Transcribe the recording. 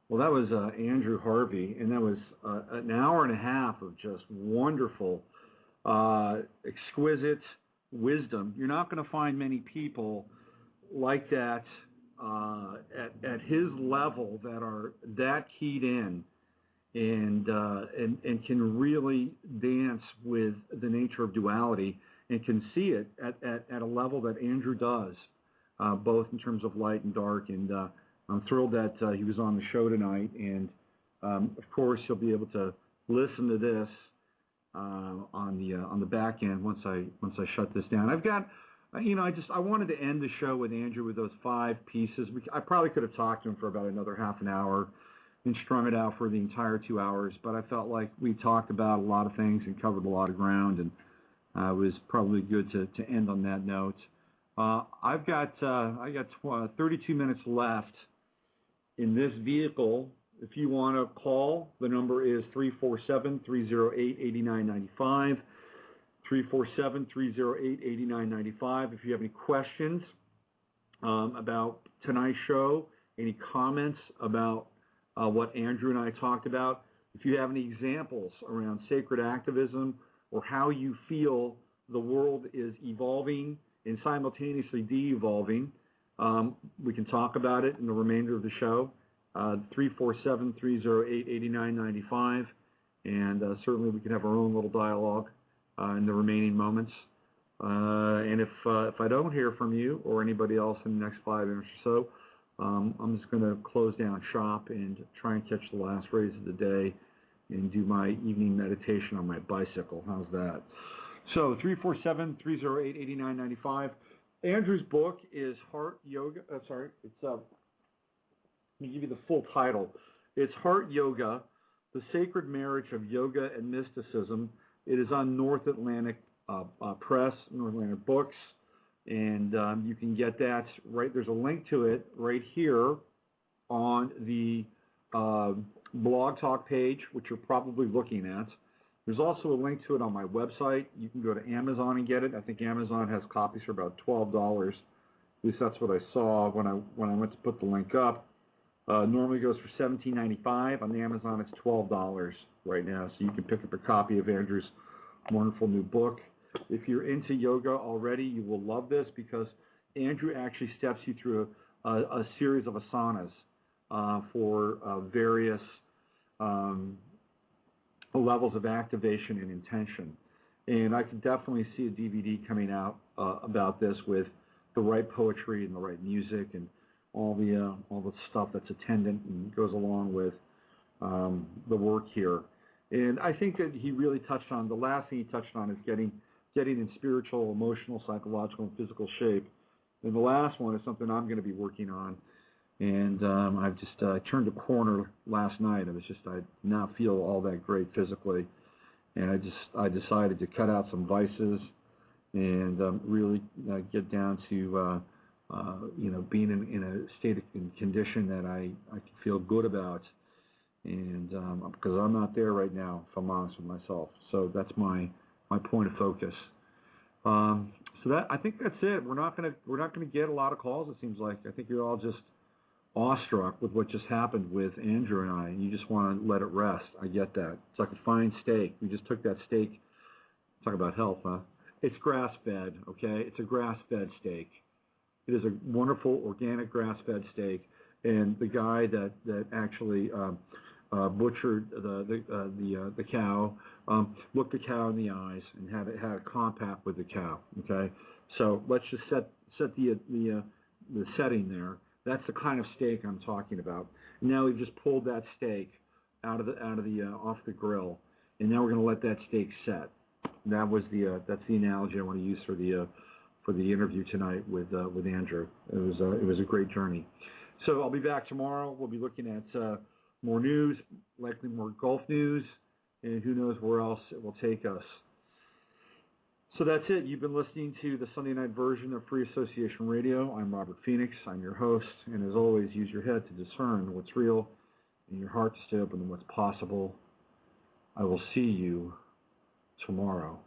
Well, that was Andrew Harvey, and that was an hour and a half of just wonderful, exquisite wisdom. You're not going to find many people like that at his level that are that keyed in and can really dance with the nature of duality and can see it at a level that Andrew does, both in terms of light and dark. And I'm thrilled that he was on the show tonight, and of course you'll be able to listen to this on the back end once I shut this down. I've got, I wanted to end the show with Andrew with those 5 pieces. I probably could have talked to him for about another half an hour and strung it out for the entire 2 hours, but I felt like we talked about a lot of things and covered a lot of ground, and it was probably good to end on that note. I got 32 minutes left in this vehicle. If you want to call, the number is 347-308-8995, 347-308-8995. If you have any questions about tonight's show, any comments about what Andrew and I talked about, if you have any examples around sacred activism or how you feel the world is evolving and simultaneously de-evolving, we can talk about it in the remainder of the show. 347-308-8995, and certainly we can have our own little dialogue in the remaining moments. And if I don't hear from you or anybody else in the next 5 minutes or so, I'm just going to close down shop and try and catch the last rays of the day and do my evening meditation on my bicycle. How's that? So 347-308-8995. Andrew's book is Heart Yoga. Let me give you the full title. It's Heart Yoga, The Sacred Marriage of Yoga and Mysticism. It is on North Atlantic Press, North Atlantic Books, and you can get that right. There's a link to it right here on the blog talk page, which you're probably looking at. There's also a link to it on my website. You can go to Amazon and get it. I think Amazon has copies for about $12. At least that's what I saw when I went to put the link up. Normally goes for $17.95. On Amazon, it's $12 right now, so you can pick up a copy of Andrew's wonderful new book. If you're into yoga already, you will love this because Andrew actually steps you through a series of asanas for various levels of activation and intention. And I can definitely see a DVD coming out about this with the right poetry and the right music and all the stuff that's attendant and goes along with the work here. And I think that he really touched on, the last thing he touched on is getting in spiritual, emotional, psychological, and physical shape. And the last one is something I'm going to be working on. And I've just turned a corner last night. I did not feel all that great physically. And I decided to cut out some vices and really get down to being in a state of condition that I can feel good about, and because I'm not there right now, if I'm honest with myself. So that's my point of focus. So I think that's it. We're not gonna get a lot of calls. It seems like I think you're all just awestruck with what just happened with Andrew and I, and you just want to let it rest. I get that. It's like a fine steak. We just took that steak. Talk about health, huh? It's grass-fed. Okay, it's a grass-fed steak. It is a wonderful organic grass-fed steak, and the guy that actually butchered the cow looked the cow in the eyes and had a compact with the cow. Okay, so let's just set the setting there. That's the kind of steak I'm talking about. Now we've just pulled that steak off the grill, and now we're going to let that steak set. That's the analogy I want to use for the interview tonight with Andrew. It was a great journey. So I'll be back tomorrow. We'll be looking at more news, likely more golf news, and who knows where else it will take us. So that's it. You've been listening to the Sunday night version of Free Association Radio. I'm Robert Phoenix. I'm your host, and as always, use your head to discern what's real and your heart to stay open to what's possible. I will see you tomorrow.